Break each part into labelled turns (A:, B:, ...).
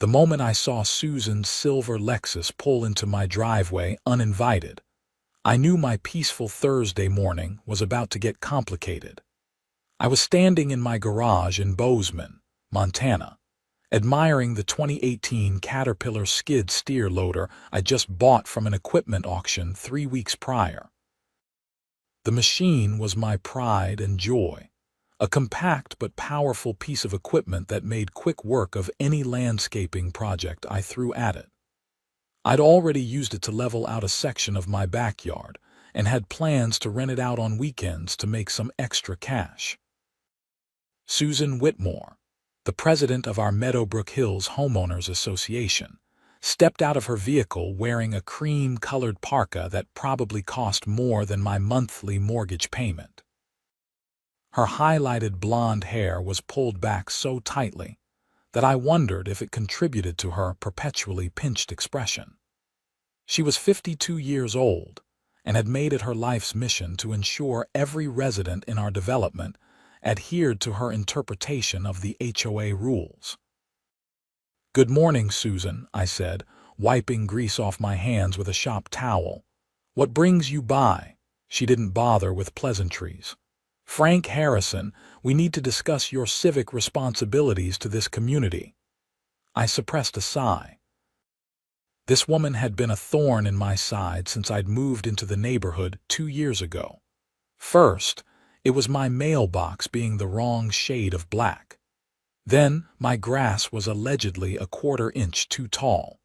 A: The moment I saw Susan's silver Lexus pull into my driveway uninvited, I knew my peaceful Thursday morning was about to get complicated. I was standing in my garage in Bozeman, Montana, admiring the 2018 Caterpillar skid steer loader I just bought from an equipment auction 3 weeks prior. The machine was my pride and joy, a compact but powerful piece of equipment that made quick work of any landscaping project I threw at it. I'd already used it to level out a section of my backyard and had plans to rent it out on weekends to make some extra cash. Susan Whitmore, the president of our Meadowbrook Hills Homeowners Association, stepped out of her vehicle wearing a cream-colored parka that probably cost more than my monthly mortgage payment. Her highlighted blonde hair was pulled back so tightly that I wondered if it contributed to her perpetually pinched expression. She was 52 years old and had made it her life's mission to ensure every resident in our development adhered to her interpretation of the HOA rules. "Good morning, Susan," I said, wiping grease off my hands with a shop towel. "What brings you by?" She didn't bother with pleasantries. "Frank Harrison, we need to discuss your civic responsibilities to this community." I suppressed a sigh. This woman had been a thorn in my side since I'd moved into the neighborhood 2 years ago. First, it was my mailbox being the wrong shade of black. Then, my grass was allegedly a 1/4 inch too tall.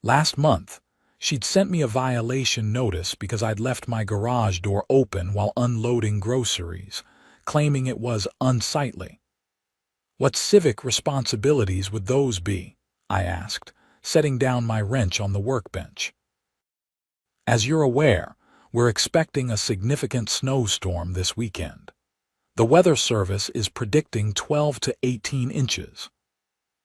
A: Last month, she'd sent me a violation notice because I'd left my garage door open while unloading groceries, claiming it was unsightly. "What civic responsibilities would those be?" I asked, setting down my wrench on the workbench. "As you're aware, we're expecting a significant snowstorm this weekend. The Weather Service is predicting 12 to 18 inches.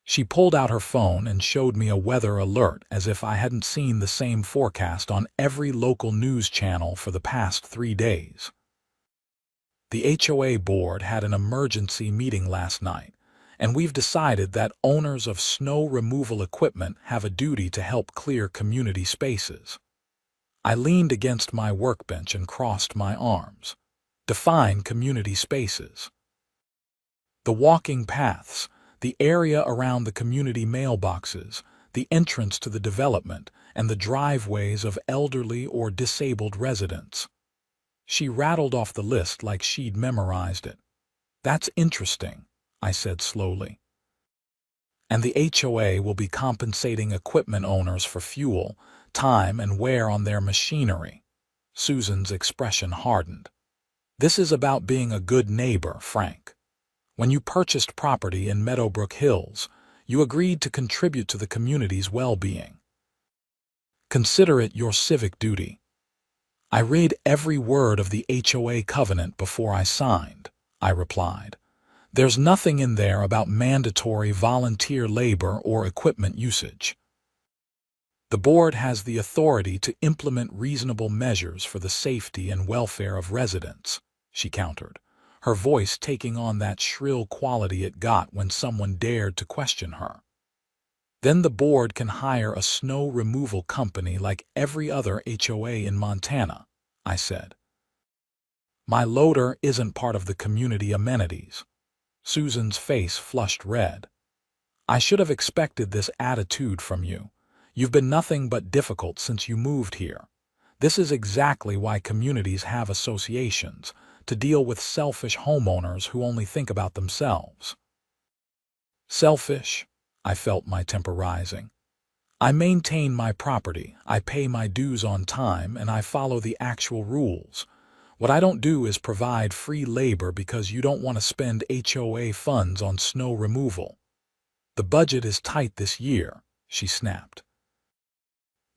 A: She pulled out her phone and showed me a weather alert as if I hadn't seen the same forecast on every local news channel for the past 3 days. The HOA board had an emergency meeting last night, and we've decided that owners of snow removal equipment have a duty to help clear community spaces. I leaned against my workbench and crossed my arms. Define community spaces. The walking paths, the area around the community mailboxes, the entrance to the development, and the driveways of elderly or disabled residents. She rattled off the list like she'd memorized it. "That's interesting," I said slowly. "And the HOA will be compensating equipment owners for fuel, time, and wear on their machinery." Susan's expression hardened. "This is about being a good neighbor, Frank. When you purchased property in Meadowbrook Hills, you agreed to contribute to the community's well-being. Consider it your civic duty." "I read every word of the HOA covenant before I signed," I replied. "There's nothing in there about mandatory volunteer labor or equipment usage." "The board has the authority to implement reasonable measures for the safety and welfare of residents," she countered, her voice taking on that shrill quality it got when someone dared to question her. "Then the board can hire a snow removal company like every other HOA in Montana," I said. "My loader isn't part of the community amenities." Susan's face flushed red. "I should have expected this attitude from you. You've been nothing but difficult since you moved here. This is exactly why communities have associations, to deal with selfish homeowners who only think about themselves." "Selfish?" I felt my temper rising. "I maintain my property, I pay my dues on time, and I follow the actual rules. What I don't do is provide free labor because you don't want to spend HOA funds on snow removal." "The budget is tight this year," she snapped.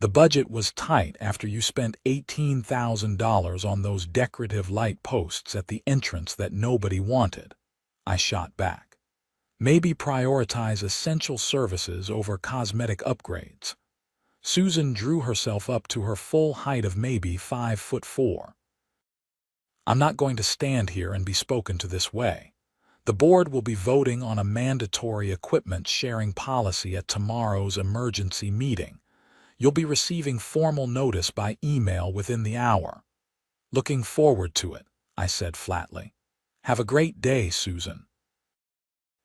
A: "The budget was tight after you spent $18,000 on those decorative light posts at the entrance that nobody wanted," I shot back. "Maybe prioritize essential services over cosmetic upgrades." Susan drew herself up to her full height of maybe 5'4". "I'm not going to stand here and be spoken to this way. The board will be voting on a mandatory equipment sharing policy at tomorrow's emergency meeting. You'll be receiving formal notice by email within the hour. Looking forward to it, I said flatly. Have a great day, Susan.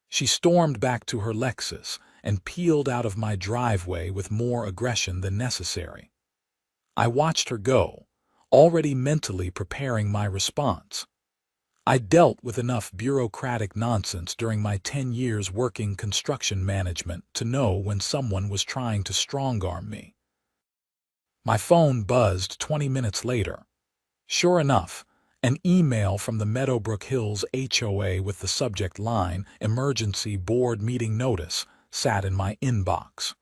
A: She stormed back to her Lexus and peeled out of my driveway with more aggression than necessary. I watched her go, already mentally preparing my response. I dealt with enough bureaucratic nonsense during my 10 years working construction management to know when someone was trying to strong-arm me. My phone buzzed 20 minutes later. Sure enough, an email from the Meadowbrook Hills HOA with the subject line, "Emergency Board Meeting Notice," sat in my inbox.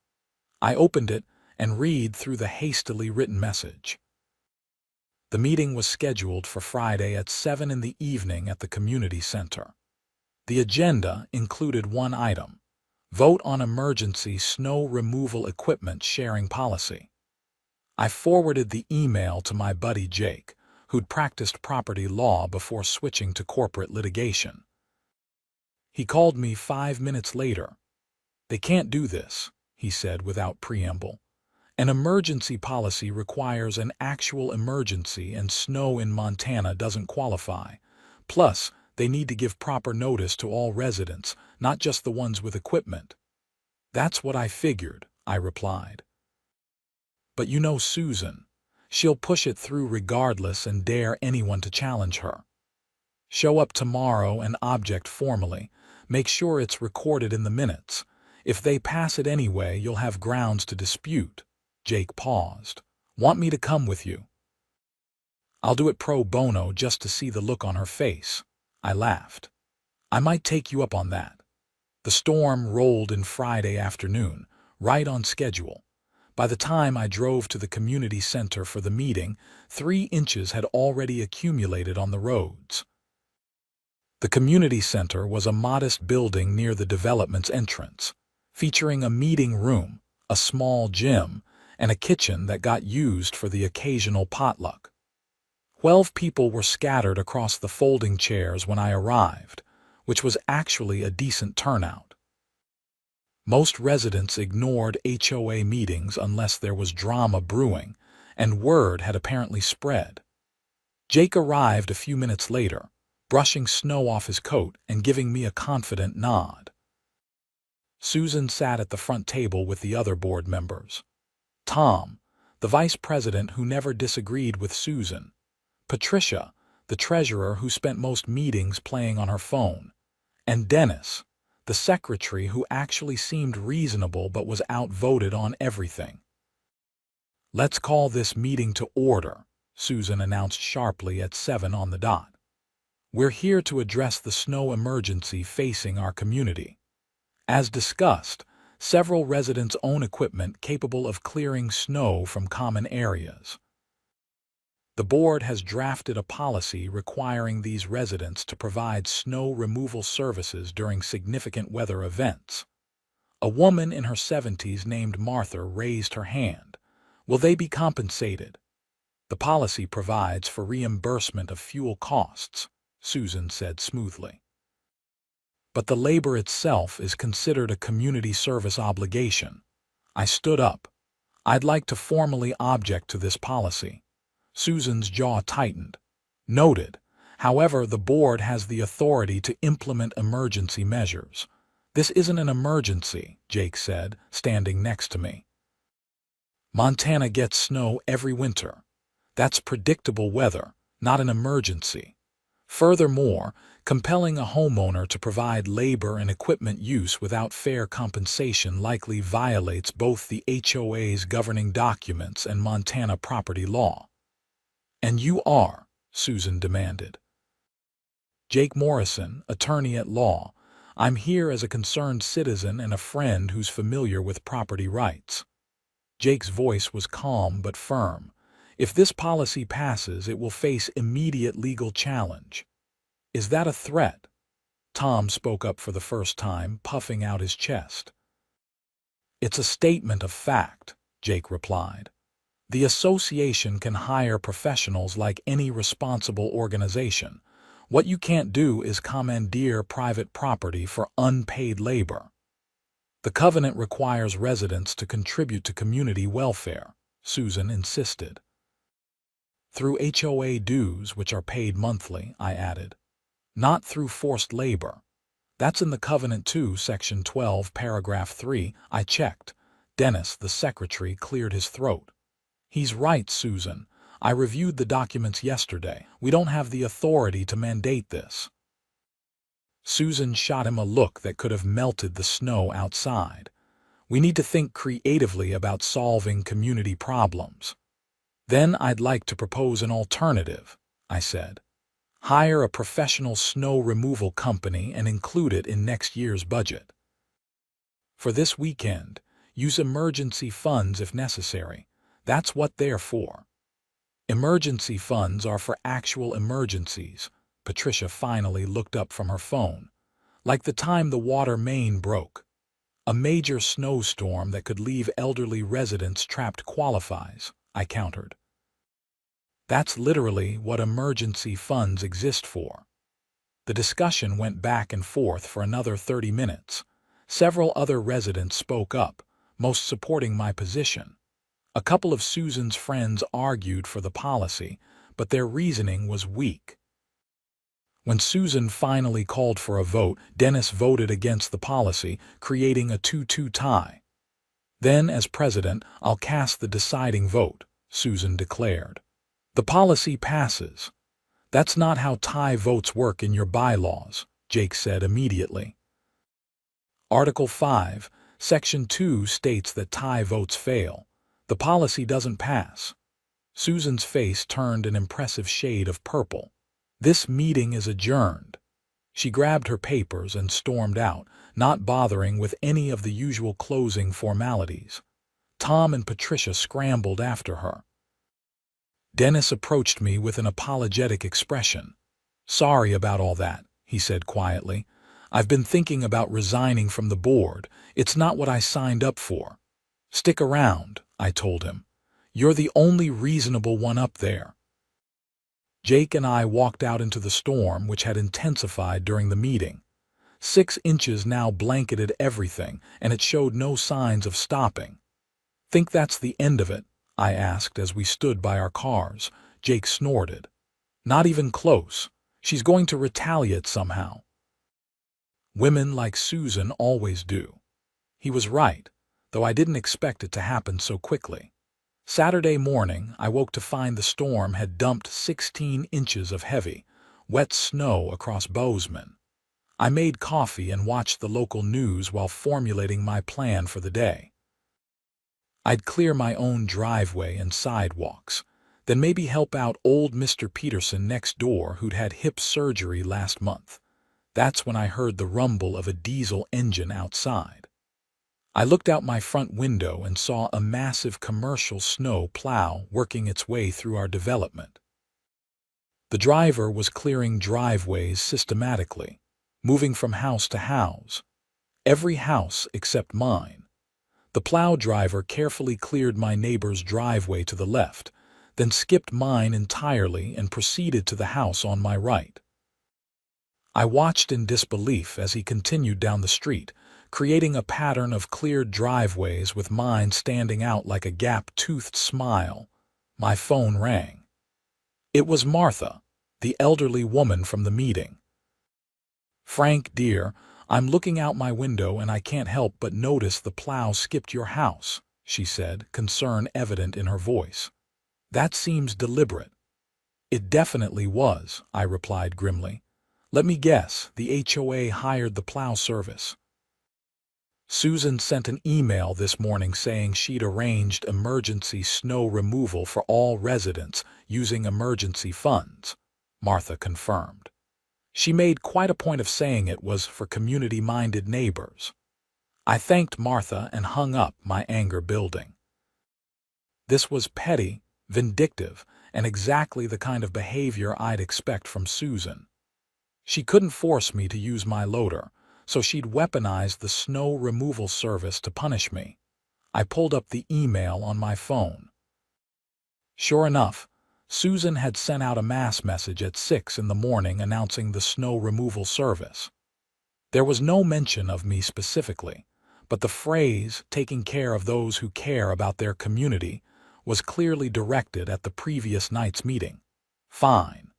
A: I opened it and read through the hastily written message. The meeting was scheduled for Friday at 7 in the evening at the community center. The agenda included one item: vote on emergency snow removal equipment sharing policy. I forwarded the email to my buddy Jake, who'd practiced property law before switching to corporate litigation. He called me 5 minutes later. "They can't do this," he said without preamble. "An emergency policy requires an actual emergency, and snow in Montana doesn't qualify. Plus, they need to give proper notice to all residents, not just the ones with equipment." "That's what I figured," I replied. "But you know Susan. She'll push it through regardless and dare anyone to challenge her. Show up tomorrow and object formally. Make sure it's recorded in the minutes. If they pass it anyway, you'll have grounds to dispute." Jake paused. "Want me to come with you?" "I'll do it pro bono just to see the look on her face." I laughed. "I might take you up on that." The storm rolled in Friday afternoon, right on schedule. By the time I drove to the community center for the meeting, 3 inches had already accumulated on the roads. The community center was a modest building near the development's entrance, featuring a meeting room, a small gym, and a kitchen that got used for the occasional potluck. 12 people were scattered across the folding chairs when I arrived, which was actually a decent turnout. Most residents ignored HOA meetings unless there was drama brewing, and word had apparently spread. Jake arrived a few minutes later, brushing snow off his coat and giving me a confident nod. Susan sat at the front table with the other board members. Tom, the vice president who never disagreed with Susan. Patricia, the treasurer who spent most meetings playing on her phone. And Dennis, the secretary who actually seemed reasonable but was outvoted on everything. "Let's call this meeting to order," Susan announced sharply at 7 on the dot. "We're here to address the snow emergency facing our community. As discussed, several residents own equipment capable of clearing snow from common areas. The board has drafted a policy requiring these residents to provide snow removal services during significant weather events." A woman in her 70s named Martha raised her hand. "Will they be compensated?" "The policy provides for reimbursement of fuel costs," Susan said smoothly. "But the labor itself is considered a community service obligation." I stood up. "I'd like to formally object to this policy." Susan's jaw tightened. "Noted. However, the board has the authority to implement emergency measures." "This isn't an emergency," Jake said, standing next to me. "Montana gets snow every winter. That's predictable weather, not an emergency. Furthermore, compelling a homeowner to provide labor and equipment use without fair compensation likely violates both the HOA's governing documents and Montana property law." "And you are," Susan demanded. "Jake Morrison, attorney at law. I'm here as a concerned citizen and a friend who's familiar with property rights." Jake's voice was calm but firm. "If this policy passes, it will face immediate legal challenge." "Is that a threat?" Tom spoke up for the first time, puffing out his chest. "It's a statement of fact," Jake replied. "The association can hire professionals like any responsible organization. What you can't do is commandeer private property for unpaid labor. The covenant requires residents to contribute to community welfare, Susan insisted. Through HOA dues, which are paid monthly, I added. Not through forced labor. That's in the covenant too, Section 12, Paragraph 3. I checked. Dennis, the secretary, cleared his throat. He's right, Susan. I reviewed the documents yesterday. We don't have the authority to mandate this. Susan shot him a look that could have melted the snow outside. We need to think creatively about solving community problems. Then I'd like to propose an alternative, I said. Hire a professional snow removal company and include it in next year's budget. For this weekend, use emergency funds if necessary. That's what they're for. Emergency funds are for actual emergencies. Patricia finally looked up from her phone. Like the time the water main broke. A major snowstorm that could leave elderly residents trapped qualifies, I countered. That's literally what emergency funds exist for. The discussion went back and forth for another 30 minutes. Several other residents spoke up, most supporting my position. A couple of Susan's friends argued for the policy, but their reasoning was weak. When Susan finally called for a vote, Dennis voted against the policy, creating a 2-2 tie. Then, as president, I'll cast the deciding vote, Susan declared. The policy passes. That's not how tie votes work in your bylaws, Jake said immediately. Article 5, Section 2 states that tie votes fail. The policy doesn't pass. Susan's face turned an impressive shade of purple. This meeting is adjourned. She grabbed her papers and stormed out, not bothering with any of the usual closing formalities. Tom and Patricia scrambled after her. Dennis approached me with an apologetic expression. Sorry about all that, he said quietly. I've been thinking about resigning from the board. It's not what I signed up for. Stick around, I told him. You're the only reasonable one up there. Jake and I walked out into the storm, which had intensified during the meeting. 6 inches now blanketed everything, and it showed no signs of stopping. Think that's the end of it? I asked as we stood by our cars. Jake snorted. Not even close. She's going to retaliate somehow. Women like Susan always do. He was right, though I didn't expect it to happen so quickly. Saturday morning, I woke to find the storm had dumped 16 inches of heavy, wet snow across Bozeman. I made coffee and watched the local news while formulating my plan for the day. I'd clear my own driveway and sidewalks, then maybe help out old Mr. Peterson next door who'd had hip surgery last month. That's when I heard the rumble of a diesel engine outside. I looked out my front window and saw a massive commercial snow plow working its way through our development. The driver was clearing driveways systematically, moving from house to house, every house except mine. The plow driver carefully cleared my neighbor's driveway to the left, then skipped mine entirely and proceeded to the house on my right. I watched in disbelief as he continued down the street, creating a pattern of cleared driveways with mine standing out like a gap-toothed smile. My phone rang. It was Martha, the elderly woman from the meeting. Frank, dear, I'm looking out my window and I can't help but notice the plow skipped your house, she said, concern evident in her voice. That seems deliberate. It definitely was, I replied grimly. Let me guess, the HOA hired the plow service. Susan sent an email this morning saying she'd arranged emergency snow removal for all residents using emergency funds, Martha confirmed. She made quite a point of saying it was for community-minded neighbors. I thanked Martha and hung up, my anger building. This was petty, vindictive, and exactly the kind of behavior I'd expect from Susan. She couldn't force me to use my loader, so she'd weaponized the snow removal service to punish me. I pulled up the email on my phone. Sure enough, Susan had sent out a mass message at 6 in the morning announcing the snow removal service. There was no mention of me specifically, but the phrase, taking care of those who care about their community, was clearly directed at the previous night's meeting. Fine.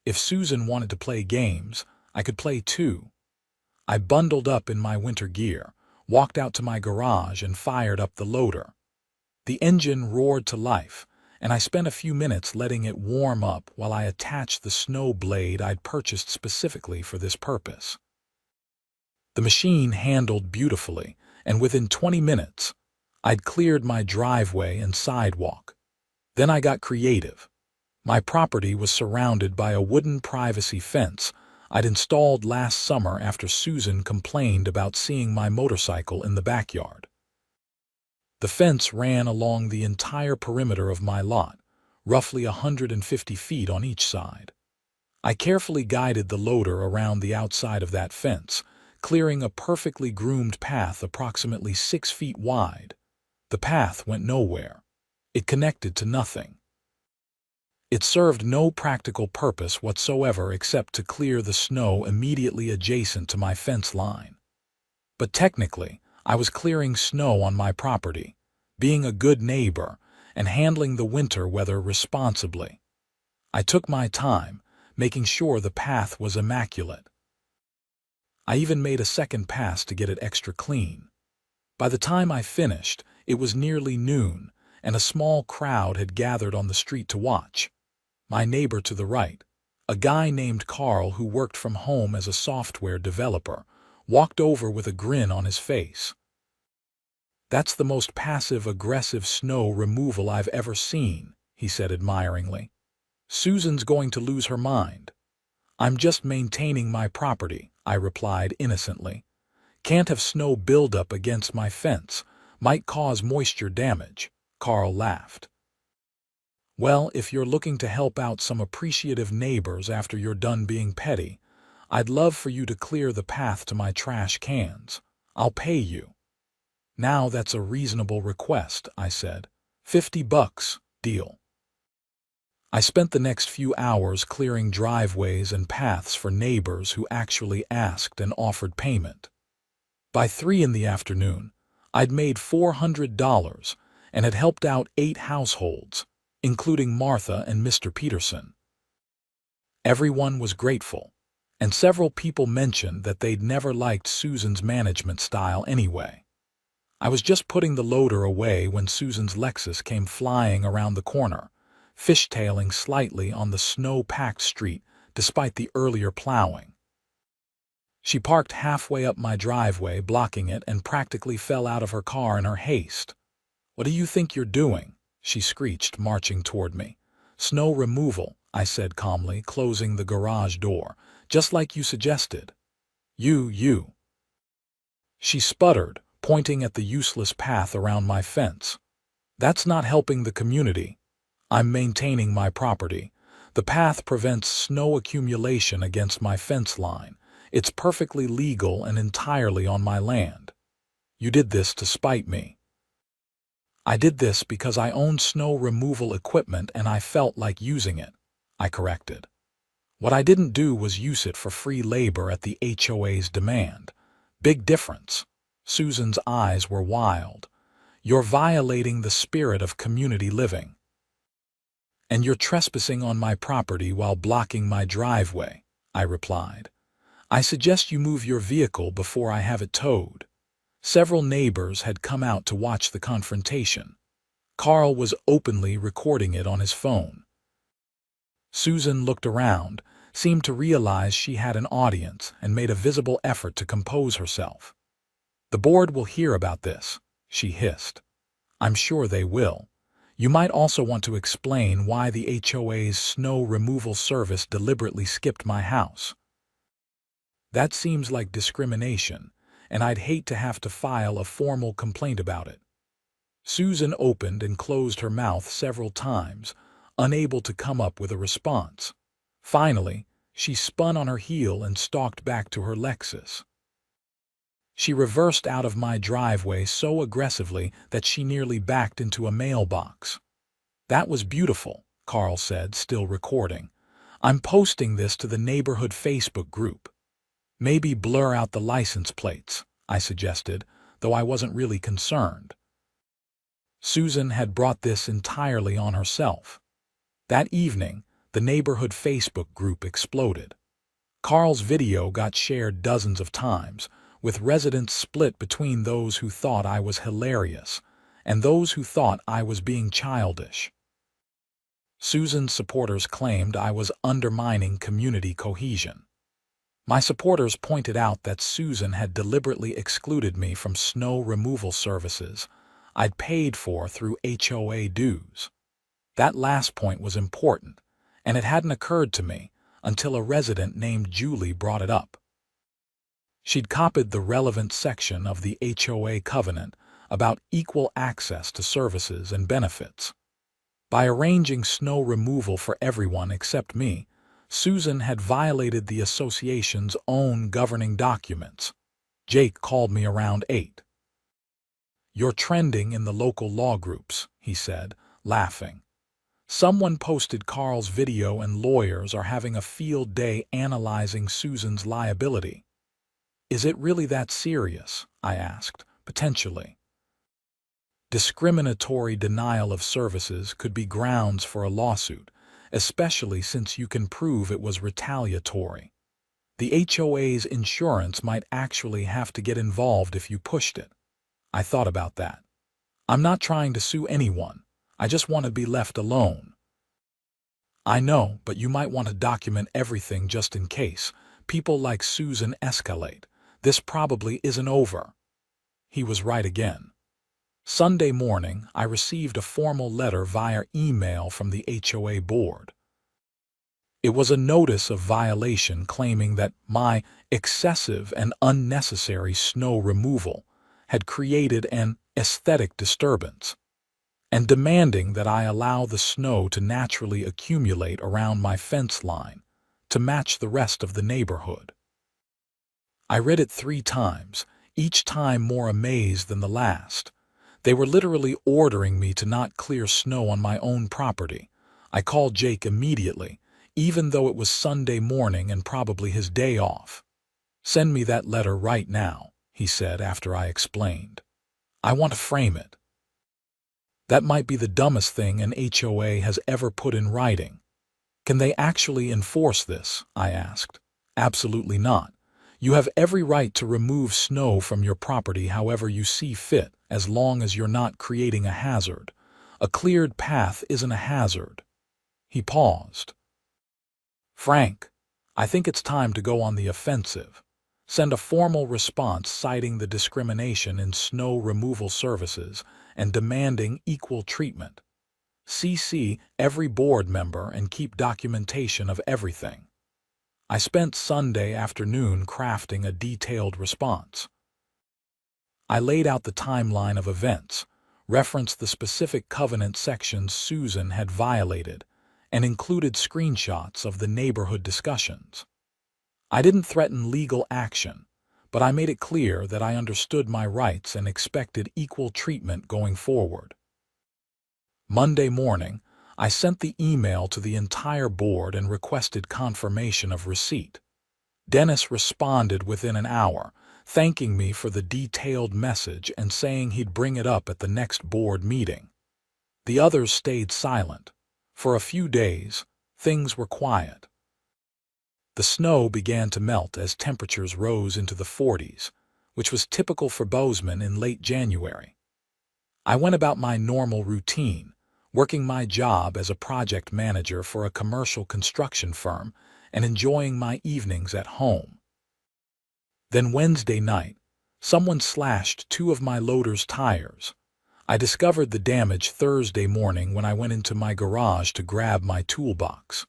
A: If Susan wanted to play games, I could play too. I bundled up in my winter gear, walked out to my garage and fired up the loader. The engine roared to life, and I spent a few minutes letting it warm up while I attached the snow blade I'd purchased specifically for this purpose. The machine handled beautifully, and within 20 minutes, I'd cleared my driveway and sidewalk. Then I got creative. My property was surrounded by a wooden privacy fence I'd installed last summer after Susan complained about seeing my motorcycle in the backyard. The fence ran along the entire perimeter of my lot, roughly 150 feet on each side. I carefully guided the loader around the outside of that fence, clearing a perfectly groomed path approximately 6 feet wide. The path went nowhere. It connected to nothing. It served no practical purpose whatsoever except to clear the snow immediately adjacent to my fence line. But technically, I was clearing snow on my property, being a good neighbor, and handling the winter weather responsibly. I took my time, making sure the path was immaculate. I even made a second pass to get it extra clean. By the time I finished, it was nearly noon, and a small crowd had gathered on the street to watch. My neighbor to the right, a guy named Carl who worked from home as a software developer, walked over with a grin on his face. "That's the most passive-aggressive snow removal I've ever seen," he said admiringly. "Susan's going to lose her mind." "I'm just maintaining my property," I replied innocently. "Can't have snow buildup against my fence. Might cause moisture damage." Carl laughed. "Well, if you're looking to help out some appreciative neighbors after you're done being petty, I'd love for you to clear the path to my trash cans. I'll pay you." "Now that's a reasonable request," I said. $50, deal." I spent the next few hours clearing driveways and paths for neighbors who actually asked and offered payment. By 3 in the afternoon, I'd made $400 and had helped out 8 households, including Martha and Mr. Peterson. Everyone was grateful, and several people mentioned that they'd never liked Susan's management style anyway. I was just putting the loader away when Susan's Lexus came flying around the corner, fishtailing slightly on the snow-packed street despite the earlier plowing. She parked halfway up my driveway, blocking it, and practically fell out of her car in her haste. "What do you think you're doing?" she screeched, marching toward me. "Snow removal," I said calmly, closing the garage door, "just like you suggested." You. She sputtered, pointing at the useless path around my fence. "That's not helping the community. I'm maintaining my property. The path prevents snow accumulation against my fence line. It's perfectly legal and entirely on my land. You did this to spite me." "I did this because I own snow removal equipment and I felt like using it," I corrected. "What I didn't do was use it for free labor at the HOA's demand. Big difference." Susan's eyes were wild. "You're violating the spirit of community living. And you're trespassing on my property while blocking my driveway," I replied. "I suggest you move your vehicle before I have it towed." Several neighbors had come out to watch the confrontation. Carl was openly recording it on his phone. Susan looked around, seemed to realize she had an audience, and made a visible effort to compose herself. "The board will hear about this," she hissed. "I'm sure they will. You might also want to explain why the HOA's snow removal service deliberately skipped my house. That seems like discrimination, and I'd hate to have to file a formal complaint about it." Susan opened and closed her mouth several times, unable to come up with a response. Finally, she spun on her heel and stalked back to her Lexus. She reversed out of my driveway so aggressively that she nearly backed into a mailbox. "That was beautiful," Carl said, still recording. "I'm posting this to the neighborhood Facebook group." "Maybe blur out the license plates," I suggested, though I wasn't really concerned. Susan had brought this entirely on herself. That evening, the neighborhood Facebook group exploded. Carl's video got shared dozens of times, with residents split between those who thought I was hilarious and those who thought I was being childish. Susan's supporters claimed I was undermining community cohesion. My supporters pointed out that Susan had deliberately excluded me from snow removal services I'd paid for through HOA dues. That last point was important, and it hadn't occurred to me until a resident named Julie brought it up. She'd copied the relevant section of the HOA covenant about equal access to services and benefits. By arranging snow removal for everyone except me, Susan had violated the association's own governing documents. Jake called me around 8. "You're trending in the local law groups," he said, laughing. "Someone posted Carl's video and lawyers are having a field day analyzing Susan's liability." "Is it really that serious?" I asked, potentially. Discriminatory denial of services could be grounds for a lawsuit, especially since you can prove it was retaliatory. The HOA's insurance might actually have to get involved if you pushed it. I thought about that. I'm not trying to sue anyone. I just want to be left alone. "I know, but you might want to document everything just in case people like Susan escalate. This probably isn't over." He was right again. Sunday morning, I received a formal letter via email from the HOA board. It was a notice of violation claiming that my excessive and unnecessary snow removal had created an aesthetic disturbance, and demanding that I allow the snow to naturally accumulate around my fence line to match the rest of the neighborhood. I read it 3 times, each time more amazed than the last. They were literally ordering me to not clear snow on my own property. I called Jake immediately, even though it was Sunday morning and probably his day off. "Send me that letter right now," he said after I explained. "I want to frame it." That might be the dumbest thing an HOA has ever put in writing. "Can they actually enforce this?" I asked. "Absolutely not. You have every right to remove snow from your property however you see fit, as long as you're not creating a hazard. A cleared path isn't a hazard." He paused. "Frank, I think it's time to go on the offensive. Send a formal response citing the discrimination in snow removal services and demanding equal treatment. CC every board member and keep documentation of everything." I spent Sunday afternoon crafting a detailed response. I laid out the timeline of events, referenced the specific covenant sections Susan had violated, and included screenshots of the neighborhood discussions. I didn't threaten legal action, but I made it clear that I understood my rights and expected equal treatment going forward. Monday morning, I sent the email to the entire board and requested confirmation of receipt. Dennis responded within an hour, thanking me for the detailed message and saying he'd bring it up at the next board meeting. The others stayed silent. For a few days, things were quiet. The snow began to melt as temperatures rose into the 40s, which was typical for Bozeman in late January. I went about my normal routine, working my job as a project manager for a commercial construction firm and enjoying my evenings at home. Then Wednesday night, someone slashed 2 of my loader's tires. I discovered the damage Thursday morning when I went into my garage to grab my toolbox.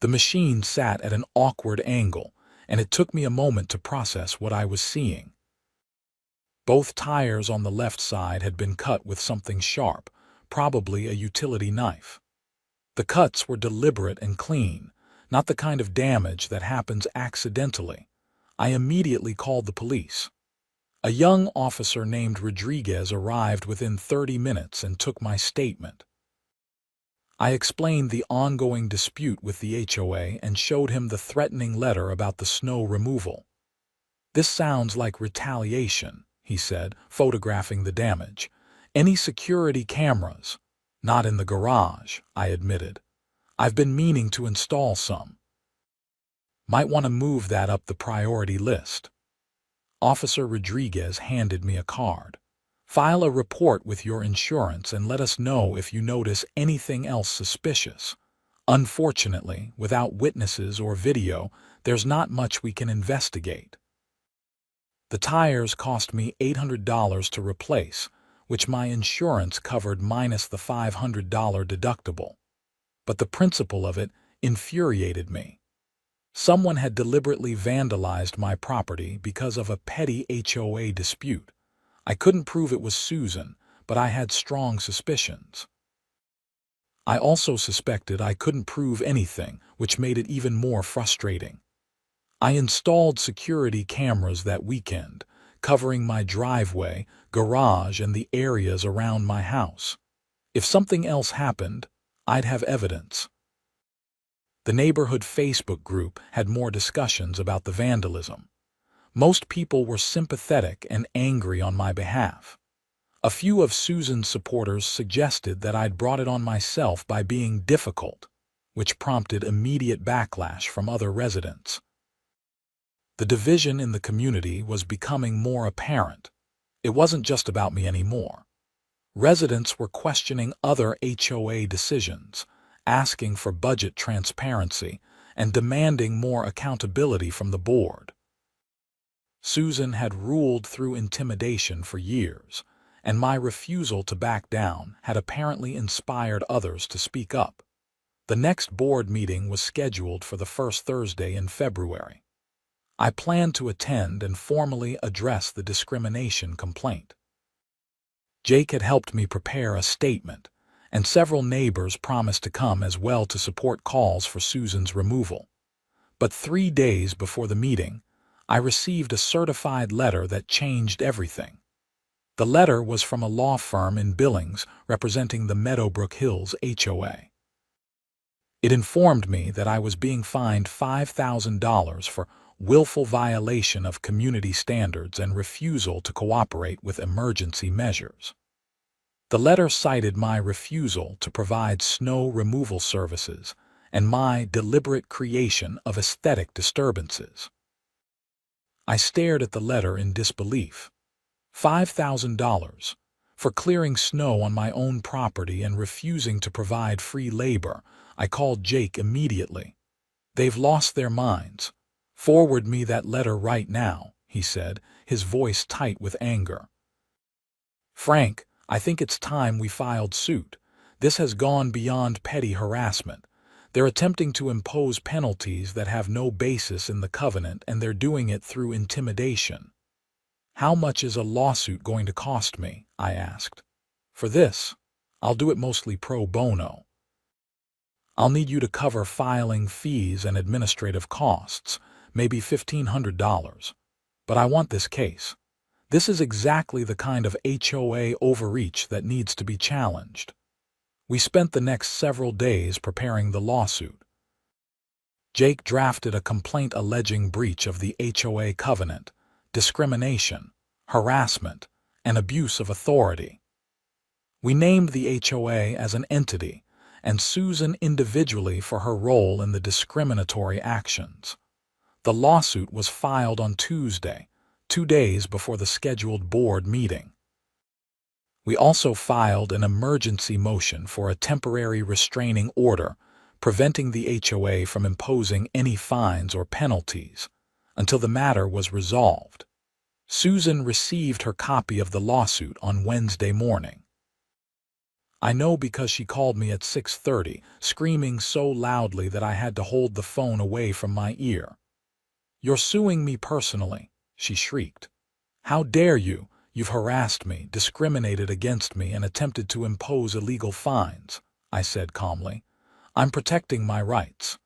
A: The machine sat at an awkward angle, and it took me a moment to process what I was seeing. Both tires on the left side had been cut with something sharp, probably a utility knife. The cuts were deliberate and clean, not the kind of damage that happens accidentally. I immediately called the police. A young officer named Rodriguez arrived within 30 minutes and took my statement. I explained the ongoing dispute with the HOA and showed him the threatening letter about the snow removal. "This sounds like retaliation," he said, photographing the damage. "Any security cameras?" "Not in the garage," I admitted. "I've been meaning to install some. Might want to move that up the priority list." Officer Rodriguez handed me a card. "File a report with your insurance and let us know if you notice anything else suspicious. Unfortunately, without witnesses or video, there's not much we can investigate." The tires cost me $800 to replace, which my insurance covered minus the $500 deductible. But the principle of it infuriated me. Someone had deliberately vandalized my property because of a petty HOA dispute. I couldn't prove it was Susan, but I had strong suspicions. I also suspected I couldn't prove anything, which made it even more frustrating. I installed security cameras that weekend, covering my driveway, garage, and the areas around my house. If something else happened, I'd have evidence. The neighborhood Facebook group had more discussions about the vandalism. Most people were sympathetic and angry on my behalf. A few of Susan's supporters suggested that I'd brought it on myself by being difficult, which prompted immediate backlash from other residents. The division in the community was becoming more apparent. It wasn't just about me anymore. Residents were questioning other HOA decisions, asking for budget transparency, and demanding more accountability from the board. Susan had ruled through intimidation for years, and my refusal to back down had apparently inspired others to speak up. The next board meeting was scheduled for the first Thursday in February. I planned to attend and formally address the discrimination complaint. Jake had helped me prepare a statement, and several neighbors promised to come as well to support calls for Susan's removal. But 3 days before the meeting, I received a certified letter that changed everything. The letter was from a law firm in Billings representing the Meadowbrook Hills HOA. It informed me that I was being fined $5,000 for willful violation of community standards and refusal to cooperate with emergency measures. The letter cited my refusal to provide snow removal services and my deliberate creation of aesthetic disturbances. I stared at the letter in disbelief. $5,000 for clearing snow on my own property and refusing to provide free labor. I called Jake immediately. "They've lost their minds. Forward me that letter right now," he said, his voice tight with anger. "Frank, I think it's time we filed suit. This has gone beyond petty harassment. They're attempting to impose penalties that have no basis in the covenant, and they're doing it through intimidation." "How much is a lawsuit going to cost me?" I asked. "For this, I'll do it mostly pro bono. I'll need you to cover filing fees and administrative costs, maybe $1,500. But I want this case. This is exactly the kind of HOA overreach that needs to be challenged." We spent the next several days preparing the lawsuit. Jake drafted a complaint alleging breach of the HOA covenant, discrimination, harassment, and abuse of authority. We named the HOA as an entity and Susan individually for her role in the discriminatory actions. The lawsuit was filed on Tuesday, 2 days before the scheduled board meeting. We also filed an emergency motion for a temporary restraining order, preventing the HOA from imposing any fines or penalties until the matter was resolved. Susan received her copy of the lawsuit on Wednesday morning. I know because she called me at 6:30, screaming so loudly that I had to hold the phone away from my ear. "You're suing me personally," she shrieked. "How dare you? You've harassed me, discriminated against me, and attempted to impose illegal fines," I said calmly. "I'm protecting my rights.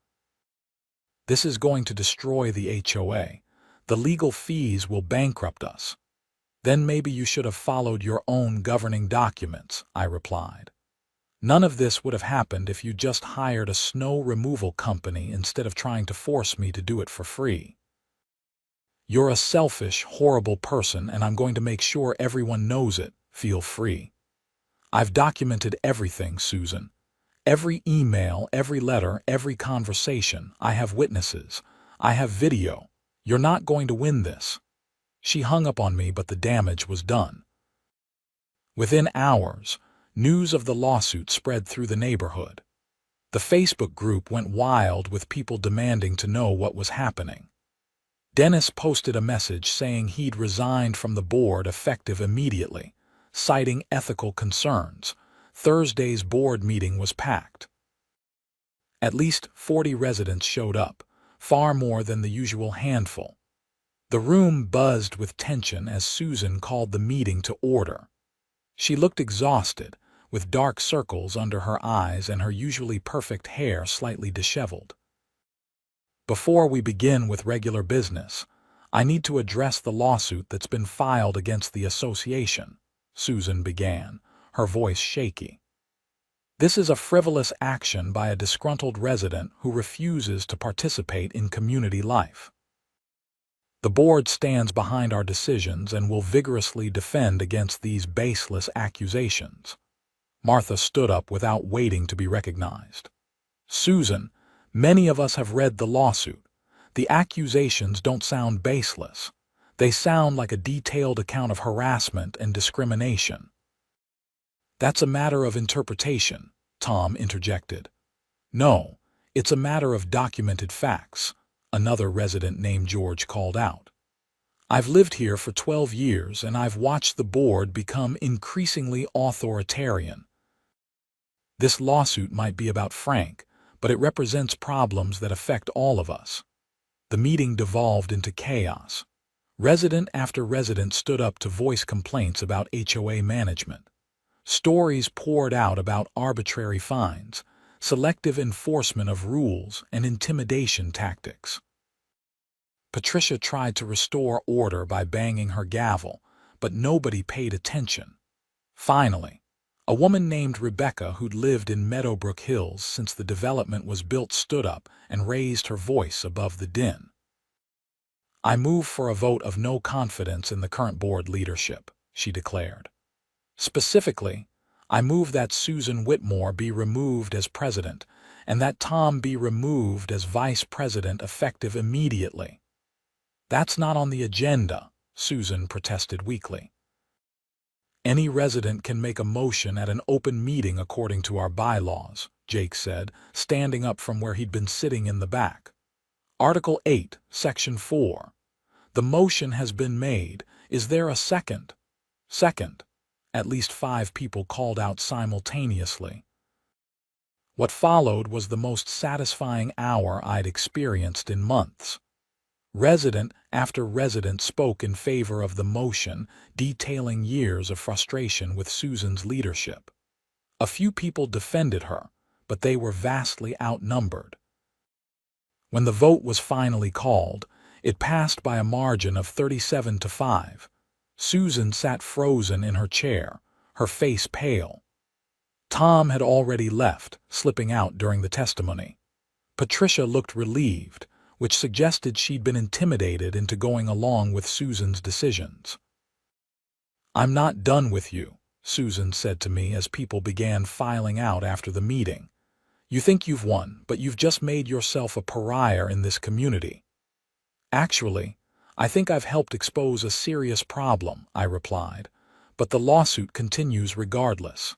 A: This is going to destroy the HOA. The legal fees will bankrupt us." "Then maybe you should have followed your own governing documents," I replied. None of this would have happened if you just hired a snow removal company instead of trying to force me to do it for free. You're a selfish, horrible person, and I'm going to make sure everyone knows it. Feel free. I've documented everything, Susan. Every email, every letter, every conversation. I have witnesses. I have video. You're not going to win this. She hung up on me, but the damage was done. Within hours, news of the lawsuit spread through the neighborhood. The Facebook group went wild with people demanding to know what was happening. Dennis posted a message saying he'd resigned from the board effective immediately, citing ethical concerns. Thursday's board meeting was packed. At least 40 residents showed up, far more than the usual handful. The room buzzed with tension as Susan called the meeting to order. She looked exhausted, with dark circles under her eyes and her usually perfect hair slightly disheveled. Before we begin with regular business, I need to address the lawsuit that's been filed against the association, Susan began, her voice shaky. This is a frivolous action by a disgruntled resident who refuses to participate in community life. The board stands behind our decisions and will vigorously defend against these baseless accusations. Martha stood up without waiting to be recognized. Susan, many of us have read the lawsuit. The accusations don't sound baseless. They sound like a detailed account of harassment and discrimination. That's a matter of interpretation, Tom interjected. No, it's a matter of documented facts, another resident named George called out. I've lived here for 12 years and I've watched the board become increasingly authoritarian. This lawsuit might be about Frank, but it represents problems that affect all of us. The meeting devolved into chaos. Resident after resident stood up to voice complaints about HOA management. Stories poured out about arbitrary fines, selective enforcement of rules, and intimidation tactics. Patricia tried to restore order by banging her gavel, but nobody paid attention. Finally, a woman named Rebecca, who'd lived in Meadowbrook Hills since the development was built, stood up and raised her voice above the din. I move for a vote of no confidence in the current board leadership, she declared. Specifically, I move that Susan Whitmore be removed as president and that Tom be removed as vice president effective immediately. That's not on the agenda, Susan protested weakly. Any resident can make a motion at an open meeting according to our bylaws, Jake said, standing up from where he'd been sitting in the back. Article 8, Section 4. The motion has been made. Is there a second? Second. At least 5 people called out simultaneously. What followed was the most satisfying hour I'd experienced in months. Resident after resident spoke in favor of the motion, detailing years of frustration with Susan's leadership. A few people defended her, but they were vastly outnumbered. When the vote was finally called, it passed by a margin of 37-5. Susan sat frozen in her chair, her face pale. Tom had already left, slipping out during the testimony. Patricia looked relieved, which suggested she'd been intimidated into going along with Susan's decisions. I'm not done with you, Susan said to me as people began filing out after the meeting. You think you've won, but you've just made yourself a pariah in this community. Actually, I think I've helped expose a serious problem, I replied, but the lawsuit continues regardless.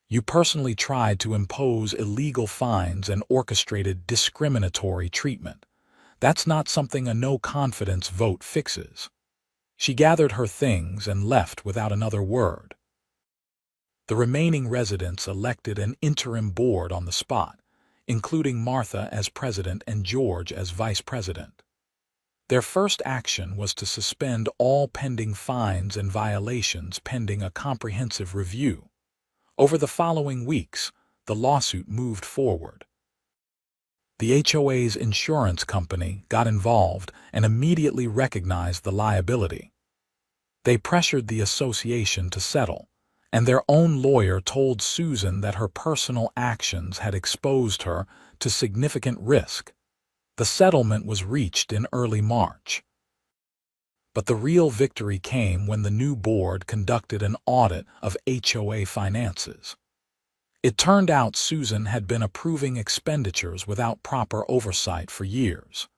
A: You personally tried to impose illegal fines and orchestrated discriminatory treatment. That's not something a no-confidence vote fixes. She gathered her things and left without another word. The remaining residents elected an interim board on the spot, including Martha as president and George as vice president. Their first action was to suspend all pending fines and violations pending a comprehensive review. Over the following weeks, the lawsuit moved forward. The HOA's insurance company got involved and immediately recognized the liability. They pressured the association to settle, and their own lawyer told Susan that her personal actions had exposed her to significant risk. The settlement was reached in early March. But the real victory came when the new board conducted an audit of HOA finances. It turned out Susan had been approving expenditures without proper oversight for years.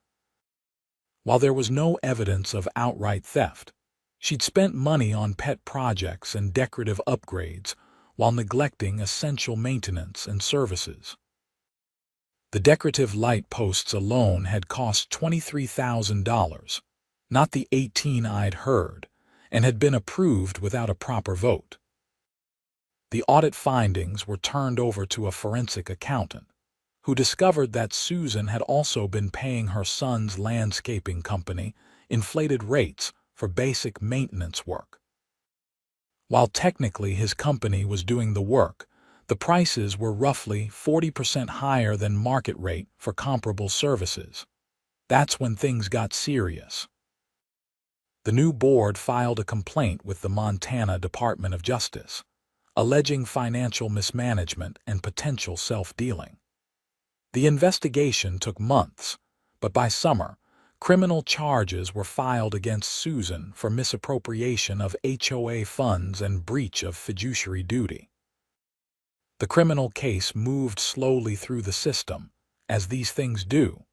A: While there was no evidence of outright theft, she'd spent money on pet projects and decorative upgrades while neglecting essential maintenance and services. The decorative light posts alone had cost $23,000, not the 18 I'd heard, and had been approved without a proper vote. The audit findings were turned over to a forensic accountant, who discovered that Susan had also been paying her son's landscaping company inflated rates for basic maintenance work. While technically his company was doing the work, the prices were roughly 40% higher than market rate for comparable services. That's when things got serious. The new board filed a complaint with the Montana Department of Justice, alleging financial mismanagement and potential self-dealing. The investigation took months, but by summer, criminal charges were filed against Susan for misappropriation of HOA funds and breach of fiduciary duty. The criminal case moved slowly through the system, as these things do.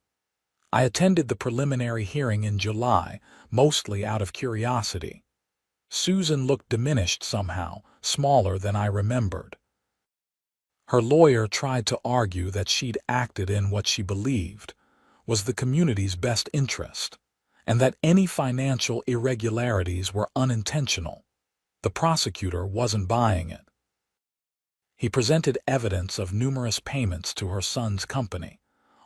A: I attended the preliminary hearing in July, mostly out of curiosity. Susan looked diminished somehow, smaller than I remembered. Her lawyer tried to argue that she'd acted in what she believed was the community's best interest, and that any financial irregularities were unintentional. The prosecutor wasn't buying it. He presented evidence of numerous payments to her son's company,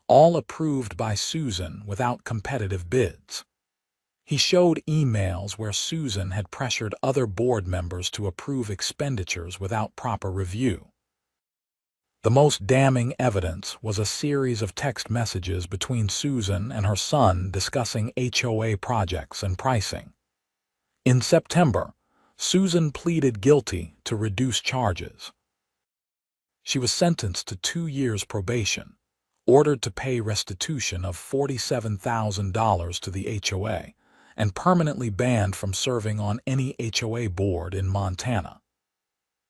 A: all approved by Susan without competitive bids. He showed emails where Susan had pressured other board members to approve expenditures without proper review. The most damning evidence was a series of text messages between Susan and her son discussing HOA projects and pricing. In September, Susan pleaded guilty to reduced charges. She was sentenced to 2 years probation, ordered to pay restitution of $47,000 to the HOA, and permanently banned from serving on any HOA board in Montana.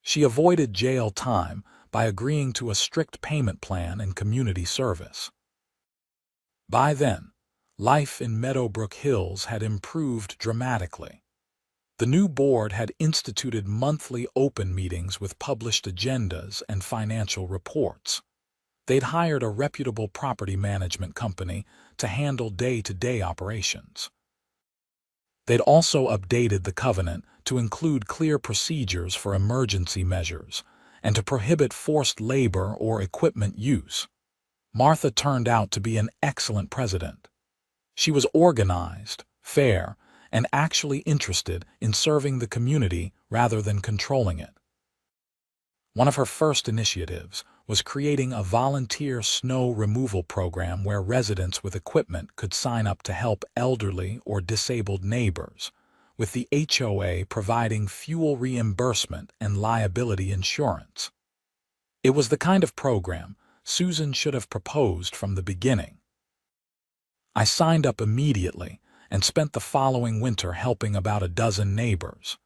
A: She avoided jail time by agreeing to a strict payment plan and community service. By then, life in Meadowbrook Hills had improved dramatically. The new board had instituted monthly open meetings with published agendas and financial reports. They'd hired a reputable property management company to handle day-to-day operations. They'd also updated the covenant to include clear procedures for emergency measures and to prohibit forced labor or equipment use. Martha turned out to be an excellent president. She was organized, fair, and actually interested in serving the community rather than controlling it. One of her first initiatives was creating a volunteer snow removal program where residents with equipment could sign up to help elderly or disabled neighbors, with the HOA providing fuel reimbursement and liability insurance. It was the kind of program Susan should have proposed from the beginning. I signed up immediately and spent the following winter helping about a dozen neighbors.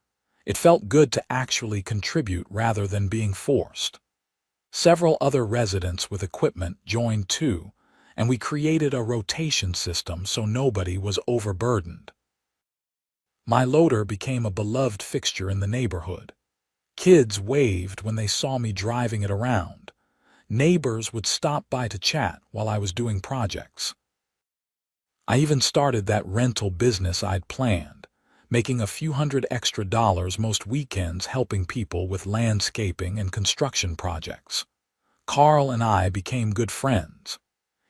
A: It felt good to actually contribute rather than being forced. Several other residents with equipment joined too, and we created a rotation system so nobody was overburdened. My loader became a beloved fixture in the neighborhood. Kids waved when they saw me driving it around. Neighbors would stop by to chat while I was doing projects. I even started that rental business I'd planned, making a few $100 extra most weekends helping people with landscaping and construction projects. Carl and I became good friends.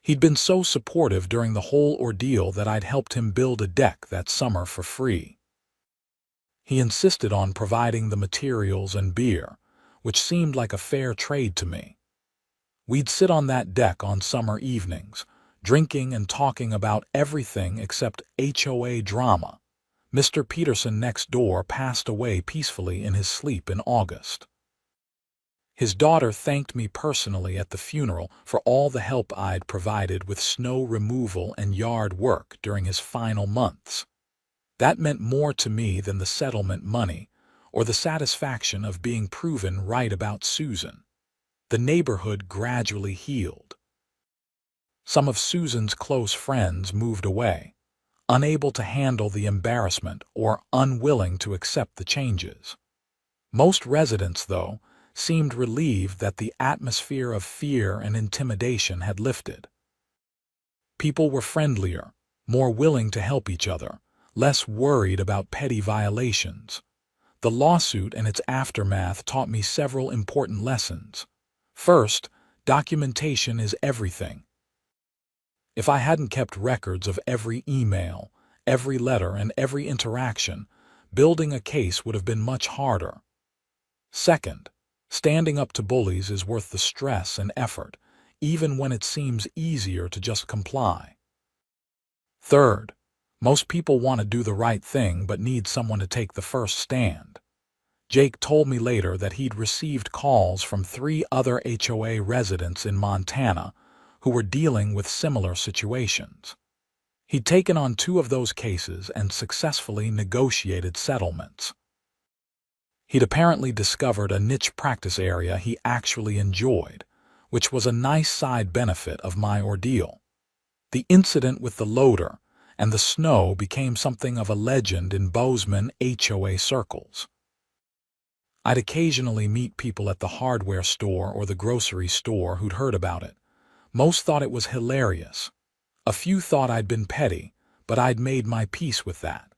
A: He'd been so supportive during the whole ordeal that I'd helped him build a deck that summer for free. He insisted on providing the materials and beer, which seemed like a fair trade to me. We'd sit on that deck on summer evenings, drinking and talking about everything except HOA drama, Mr. Peterson next door passed away peacefully in his sleep in August. His daughter thanked me personally at the funeral for all the help I'd provided with snow removal and yard work during his final months. That meant more to me than the settlement money or the satisfaction of being proven right about Susan. The neighborhood gradually healed. Some of Susan's close friends moved away, unable to handle the embarrassment or unwilling to accept the changes. Most residents, though, seemed relieved that the atmosphere of fear and intimidation had lifted. People were friendlier, more willing to help each other, less worried about petty violations. The lawsuit and its aftermath taught me several important lessons. First, documentation is everything. If I hadn't kept records of every email, every letter, and every interaction, building a case would have been much harder. Second, standing up to bullies is worth the stress and effort, even when it seems easier to just comply. Third, most people want to do the right thing but need someone to take the first stand. Jake told me later that he'd received calls from 3 other HOA residents in Montana who were dealing with similar situations. He'd taken on 2 of those cases and successfully negotiated settlements. He'd apparently discovered a niche practice area he actually enjoyed, which was a nice side benefit of my ordeal. The incident with the loader and the snow became something of a legend in Bozeman HOA circles. I'd occasionally meet people at the hardware store or the grocery store who'd heard about it. Most thought it was hilarious. A few thought I'd been petty, but I'd made my peace with that.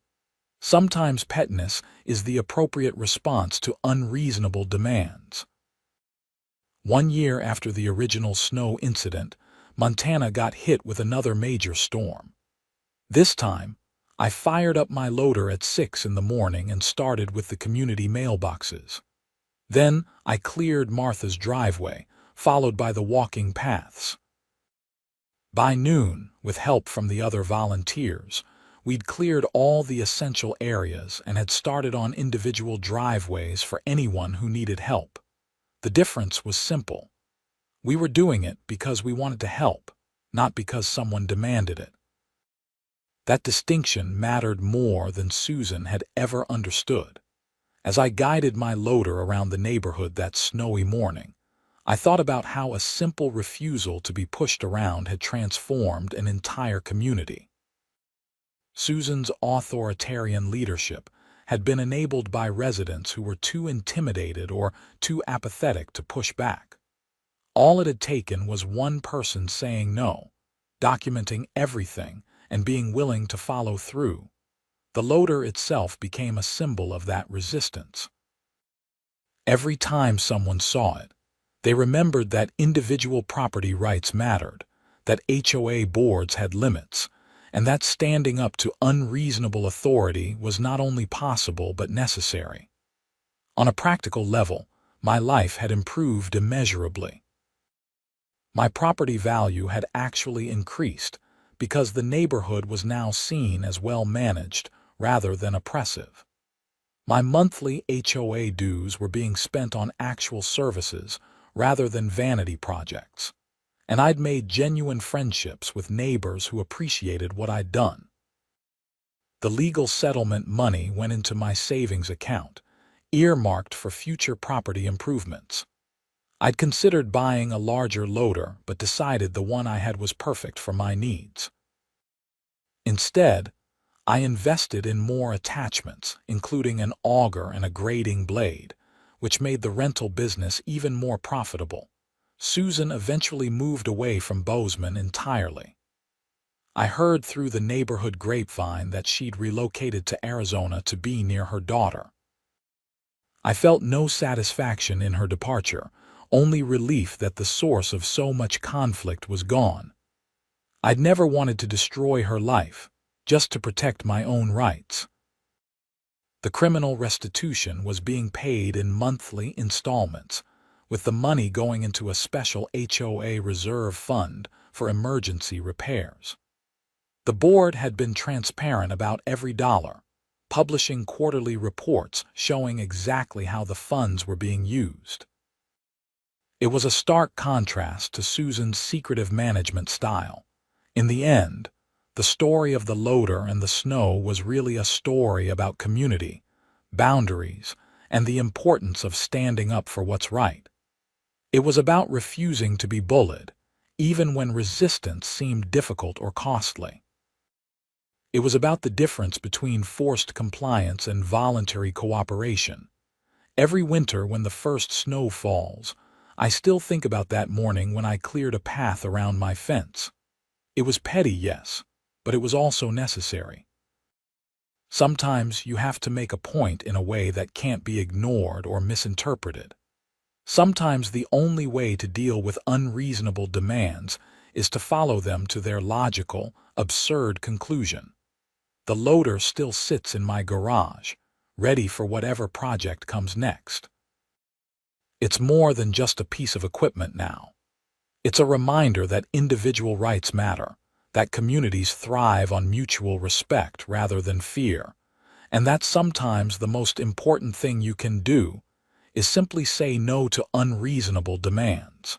A: Sometimes pettiness is the appropriate response to unreasonable demands. 1 year after the original snow incident, Montana got hit with another major storm. This time, I fired up my loader at 6 in the morning and started with the community mailboxes. Then I cleared Martha's driveway, followed by the walking paths. By noon, with help from the other volunteers, we'd cleared all the essential areas and had started on individual driveways for anyone who needed help. The difference was simple. We were doing it because we wanted to help, not because someone demanded it. That distinction mattered more than Susan had ever understood. As I guided my loader around the neighborhood that snowy morning, I thought about how a simple refusal to be pushed around had transformed an entire community. Susan's authoritarian leadership had been enabled by residents who were too intimidated or too apathetic to push back. All it had taken was one person saying no, documenting everything, and being willing to follow through. The loader itself became a symbol of that resistance. Every time someone saw it, they remembered that individual property rights mattered, that HOA boards had limits, and that standing up to unreasonable authority was not only possible but necessary. On a practical level, my life had improved immeasurably. My property value had actually increased because the neighborhood was now seen as well managed rather than oppressive. My monthly HOA dues were being spent on actual services rather than vanity projects, and I'd made genuine friendships with neighbors who appreciated what I'd done. The legal settlement money went into my savings account, earmarked for future property improvements. I'd considered buying a larger loader, but decided the one I had was perfect for my needs. Instead, I invested in more attachments, including an auger and a grading blade, which made the rental business even more profitable. Susan eventually moved away from Bozeman entirely. I heard through the neighborhood grapevine that she'd relocated to Arizona to be near her daughter. I felt no satisfaction in her departure, only relief that the source of so much conflict was gone. I'd never wanted to destroy her life, just to protect my own rights. The criminal restitution was being paid in monthly installments, with the money going into a special HOA reserve fund for emergency repairs. The board had been transparent about every dollar, publishing quarterly reports showing exactly how the funds were being used. It was a stark contrast to Susan's secretive management style. In the end, the story of the loader and the snow was really a story about community, boundaries, and the importance of standing up for what's right. It was about refusing to be bullied, even when resistance seemed difficult or costly. It was about the difference between forced compliance and voluntary cooperation. Every winter when the first snow falls, I still think about that morning when I cleared a path around my fence. It was petty, yes, but it was also necessary. Sometimes you have to make a point in a way that can't be ignored or misinterpreted. Sometimes the only way to deal with unreasonable demands is to follow them to their logical, absurd conclusion. The loader still sits in my garage, ready for whatever project comes next. It's more than just a piece of equipment now. It's a reminder that individual rights matter, that communities thrive on mutual respect rather than fear, and that sometimes the most important thing you can do is simply say no to unreasonable demands.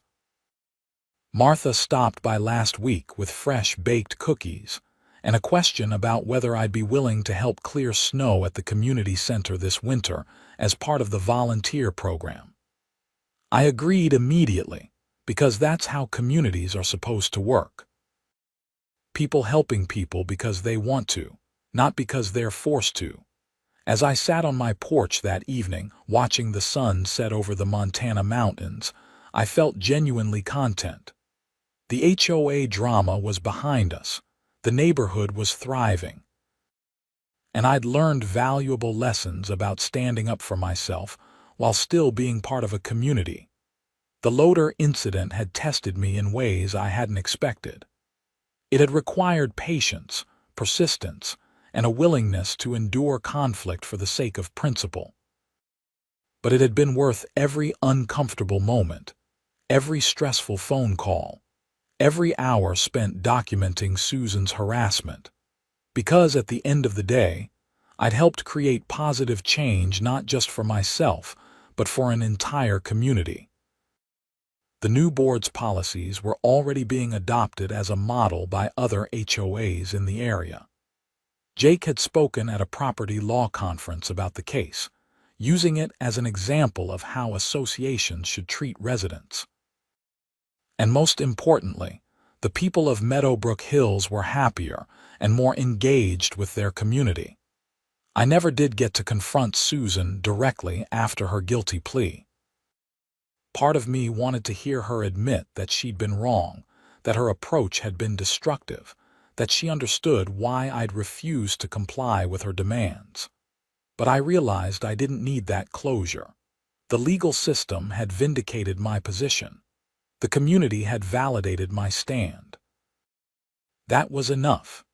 A: Martha stopped by last week with fresh baked cookies and a question about whether I'd be willing to help clear snow at the community center this winter as part of the volunteer program. I agreed immediately, because that's how communities are supposed to work. People helping people because they want to, not because they're forced to. As I sat on my porch that evening, watching the sun set over the Montana mountains, I felt genuinely content. The HOA drama was behind us. The neighborhood was thriving. And I'd learned valuable lessons about standing up for myself while still being part of a community. The loader incident had tested me in ways I hadn't expected. It had required patience, persistence, and a willingness to endure conflict for the sake of principle. But it had been worth every uncomfortable moment, every stressful phone call, every hour spent documenting Susan's harassment. Because at the end of the day, I'd helped create positive change not just for myself, but for an entire community. The new board's policies were already being adopted as a model by other HOAs in the area. Jake had spoken at a property law conference about the case, using it as an example of how associations should treat residents. And most importantly, the people of Meadowbrook Hills were happier and more engaged with their community. I never did get to confront Susan directly after her guilty plea. Part of me wanted to hear her admit that she'd been wrong, that her approach had been destructive, that she understood why I'd refused to comply with her demands. But I realized I didn't need that closure. The legal system had vindicated my position. The community had validated my stand. That was enough.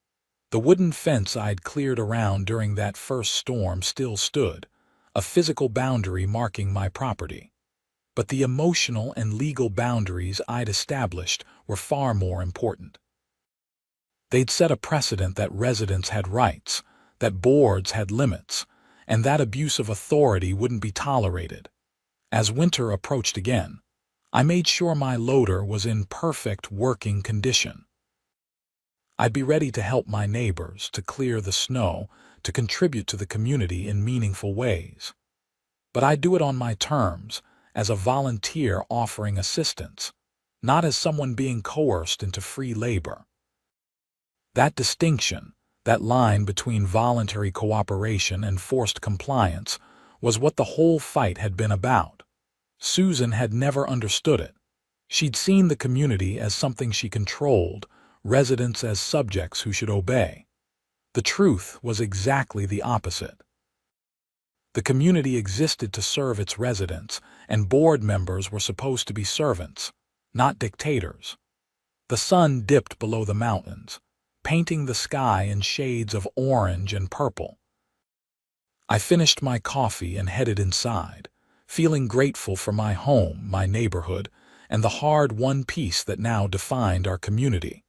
A: The wooden fence I'd cleared around during that first storm still stood, a physical boundary marking my property. But the emotional and legal boundaries I'd established were far more important. They'd set a precedent that residents had rights, that boards had limits, and that abuse of authority wouldn't be tolerated. As winter approached again, I made sure my loader was in perfect working condition. I'd be ready to help my neighbors, to clear the snow, to contribute to the community in meaningful ways. But I'd do it on my terms, as a volunteer offering assistance, not as someone being coerced into free labor. That distinction, that line between voluntary cooperation and forced compliance, was what the whole fight had been about. Susan had never understood it. She'd seen the community as something she controlled, residents as subjects who should obey. The truth was exactly the opposite. The community existed to serve its residents, and board members were supposed to be servants, not dictators. The sun dipped below the mountains, painting the sky in shades of orange and purple. I finished my coffee and headed inside, feeling grateful for my home, my neighborhood, and the hard-won peace that now defined our community.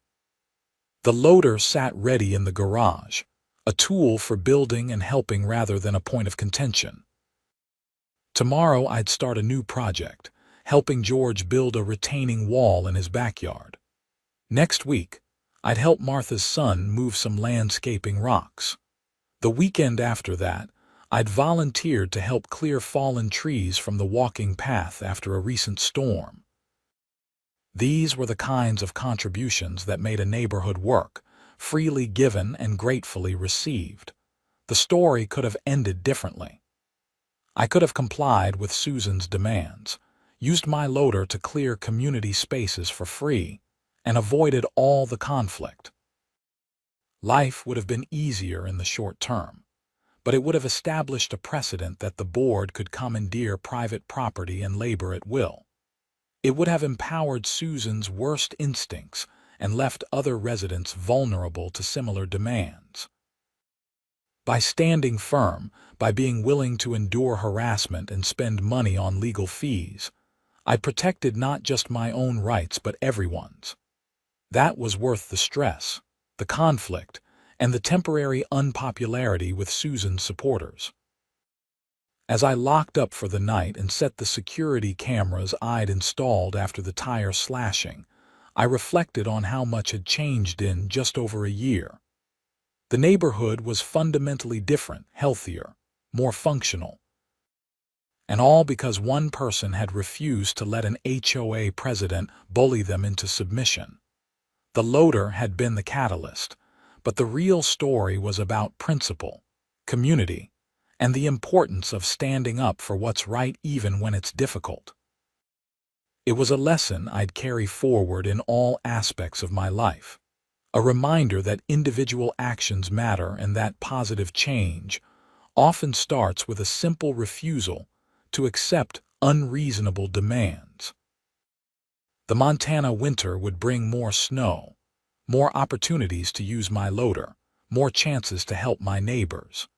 A: The loader sat ready in the garage, a tool for building and helping rather than a point of contention. Tomorrow I'd start a new project, helping George build a retaining wall in his backyard. Next week, I'd help Martha's son move some landscaping rocks. The weekend after that, I'd volunteered to help clear fallen trees from the walking path after a recent storm. These were the kinds of contributions that made a neighborhood work, freely given and gratefully received. The story could have ended differently. I could have complied with Susan's demands, used my loader to clear community spaces for free, and avoided all the conflict. Life would have been easier in the short term, but it would have established a precedent that the board could commandeer private property and labor at will. It would have empowered Susan's worst instincts and left other residents vulnerable to similar demands. By standing firm, by being willing to endure harassment and spend money on legal fees, I protected not just my own rights but everyone's. That was worth the stress, the conflict, and the temporary unpopularity with Susan's supporters. As I locked up for the night and set the security cameras I'd installed after the tire slashing, I reflected on how much had changed in just over a year. The neighborhood was fundamentally different, healthier, more functional. And all because one person had refused to let an HOA president bully them into submission. The loader had been the catalyst, but the real story was about principle, community, and the importance of standing up for what's right even when it's difficult. It was a lesson I'd carry forward in all aspects of my life, a reminder that individual actions matter and that positive change often starts with a simple refusal to accept unreasonable demands. The Montana winter would bring more snow, more opportunities to use my loader, more chances to help my neighbors.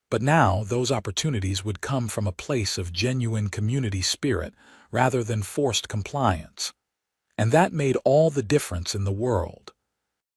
A: But now those opportunities would come from a place of genuine community spirit rather than forced compliance. And that made all the difference in the world.